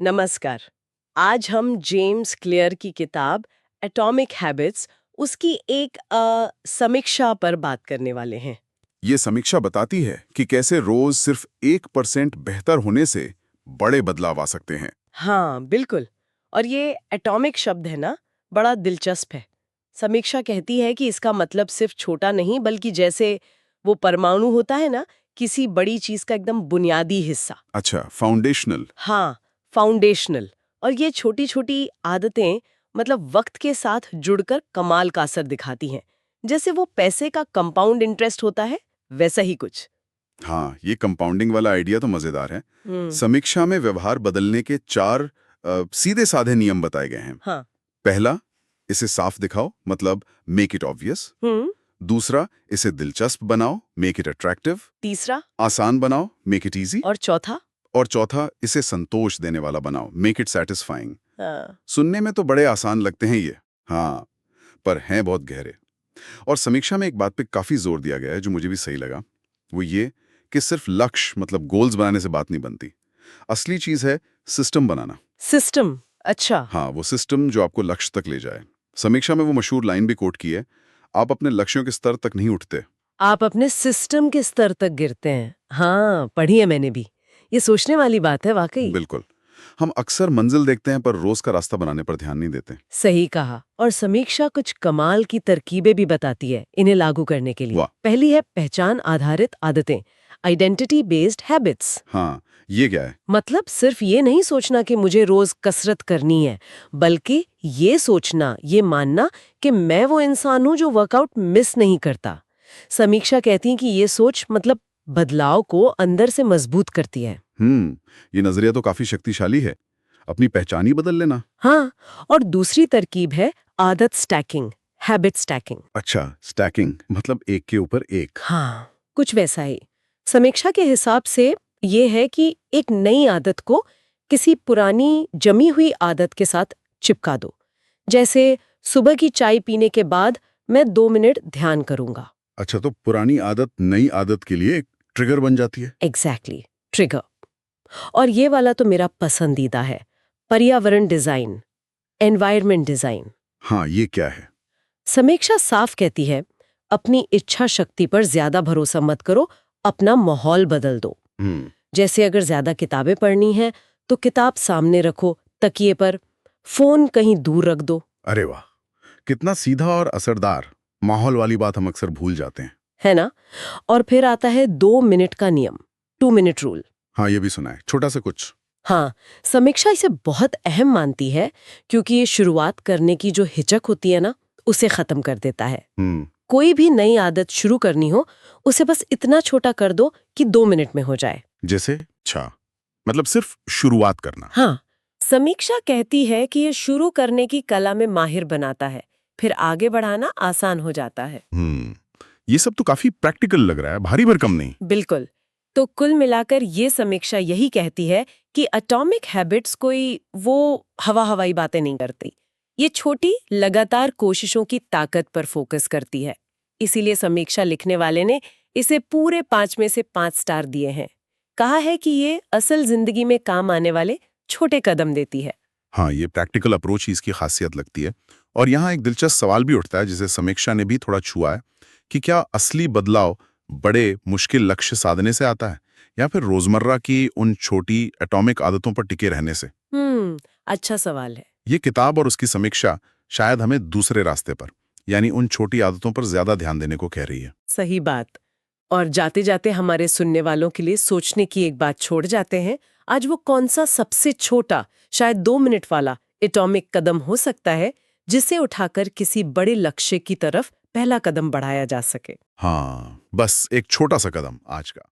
नमस्कार। आज हम जेम्स क्लियर की किताब एटॉमिक हैबिट्स उसकी एक समीक्षा पर बात करने वाले हैं। ये समीक्षा बताती है कि कैसे रोज सिर्फ 1% बेहतर होने से बड़े बदलाव आ सकते हैं। हाँ, बिल्कुल। और ये एटॉमिक शब्द है ना, बड़ा दिलचस्प है। समीक्षा कहती है कि इसका मतलब सिर्फ छोटा नहीं बल्कि जैसे वो परमाणु होता है ना, किसी बड़ी चीज का एकदम बुनियादी हिस्सा। अच्छा, फाउंडेशनल। हाँ, फाउंडेशनल। और ये छोटी छोटी आदतें मतलब वक्त के साथ जुड़कर कमाल का असर दिखाती हैं। जैसे वो पैसे का कंपाउंड इंटरेस्ट होता है, वैसा ही कुछ। हाँ, ये कंपाउंडिंग वाला आइडिया तो मजेदार है। हम्म। समीक्षा में व्यवहार बदलने के 4 सीधे साधे नियम बताए गए हैं। हाँ। पहला, इसे साफ दिखाओ, मतलब मेक इट ऑब्वियस। हम्म। दूसरा, इसे दिलचस्प बनाओ, मेक इट अट्रैक्टिव। तीसरा। आसान बनाओ, मेक इट इजी। और चौथा। और चौथा, इसे संतोष देने वाला बनाओ, मेक इट सैटिस्फाइंग। हाँ। सुनने में तो बड़े आसान लगते हैं ये, हाँ, पर हैं बहुत गहरे। और समीक्षा में एक बात पे काफी जोर दिया गया है जो मुझे भी सही लगा, वो ये कि सिर्फ लक्ष्य मतलब गोल्स बनाने से बात नहीं बनती। असली चीज है सिस्टम बनाना। सिस्टम। अच्छा। हाँ, वो सिस्टम जो आपको लक्ष्य तक ले जाए। समीक्षा में वो मशहूर लाइन भी कोट की है, आप अपने लक्ष्यों के स्तर तक नहीं उठते। आप अपने सिस्टम के स्तर तक गिरते हैं। हाँ, पढ़ी है मैंने भी। ये सोचने वाली बात है वाकई। बिल्कुल। हम अक्सर मंजिल देखते हैं पर रोज का रास्ता बनाने पर ध्यान नहीं देते। सही कहा। और समीक्षा कुछ कमाल की तरकीबें भी बताती है इन्हें लागू करने के लिए। वाह। पहली है पहचान आधारित आदतें, आइडेंटिटी बेस्ड हैबिट्स। हाँ, ये क्या है? मतलब सिर्फ ये नहीं सोचना कि मुझे रोज कसरत करनी है, बल्कि ये सोचना, ये मानना कि मैं वो इंसान हूं जो वर्कआउट मिस नहीं करता। समीक्षा कहती है कि ये सोच मतलब बदलाव को अंदर से मजबूत करती है। ये नजरिया तो काफी शक्तिशाली है। अपनी पहचान ही बदल लेना। हाँ। और दूसरी तरकीब है आदत स्टैकिंग, हैबिट स्टैकिंग। अच्छा, स्टैकिंग मतलब एक के ऊपर एक। हाँ, कुछ वैसा ही। समीक्षा के हिसाब से ये है कि एक नई आदत को किसी पुरानी जमी हुई आदत के साथ चिपका दो। जैसे सुबह की चाय पीने के बाद मैं 2 मिनट ध्यान करूंगा। अच्छा, तो पुरानी आदत नई आदत के लिए एक ट्रिगर बन जाती है। Exactly, trigger. और ये वाला तो मेरा पसंदीदा है, पर्यावरण डिजाइन, एनवायरनमेंट डिजाइन। हाँ, ये क्या है? समीक्षा साफ कहती है, अपनी इच्छा शक्ति पर ज्यादा भरोसा मत करो, अपना माहौल बदल दो। हम्म जैसे अगर ज्यादा किताबें पढ़नी है तो किताब सामने रखो, तकिए पर, फोन कहीं दूर रख दो। अरे वाह, कितना सीधा और असरदार। माहौल वाली बात हम अक्सर भूल जाते हैं। है ना। और फिर आता है 2 मिनट का नियम, 2 मिनट रूल। हाँ, ये भी सुना है, छोटा सा कुछ। हाँ, समीक्षा इसे बहुत अहम मानती है क्योंकि ये शुरुआत करने की जो हिचक होती है ना, उसे खत्म कर देता है। हम्म कोई भी नई आदत शुरू करनी हो, उसे बस इतना छोटा कर दो कि 2 मिनट में हो जाए। जैसे? अच्छा, मतलब सिर्फ शुरुआत करना। हाँ, समीक्षा कहती है कि ये शुरू करने की कला में माहिर बनाता है, फिर आगे बढ़ाना आसान हो जाता है। ये सब तो काफी प्रैक्टिकल लग रहा है, भारी भरकम नहीं। बिल्कुल। तो कुल मिलाकर ये समीक्षा यही कहती है कि एटॉमिक हैबिट्स कोई वो हवाई बातें नहीं करती। ये छोटी लगातार कोशिशों की ताकत पर फोकस करती है। इसीलिए समीक्षा लिखने वाले ने इसे पूरे 5 में से 5 स्टार दिए हैं। कहा है कि ये असल जिंदगी में काम आने वाले छोटे कदम देती है। हाँ, ये प्रैक्टिकल अप्रोच ही इसकी खासियत लगती है। और यहाँ एक दिलचस्प सवाल भी उठता है जिसे समीक्षा ने भी थोड़ा छुआ है, कि क्या असली बदलाव बड़े मुश्किल लक्ष्य साधने से आता है या फिर रोजमर्रा की उन छोटी एटॉमिक आदतों पर टिके रहने से? अच्छा सवाल है। ये किताब और उसकी समीक्षा शायद हमें दूसरे रास्ते पर, यानी उन छोटी आदतों पर ज्यादा ध्यान देने को कह रही है। सही बात। और जाते जाते हमारे सुनने वालों के लिए सोचने की एक बात छोड़ जाते हैं। आज वो कौन सा सबसे छोटा, शायद 2 मिनट वाला एटॉमिक कदम हो सकता है जिसे उठाकर किसी बड़े लक्ष्य की तरफ पहला कदम बढ़ाया जा सके। हाँ, बस एक छोटा सा कदम आज का।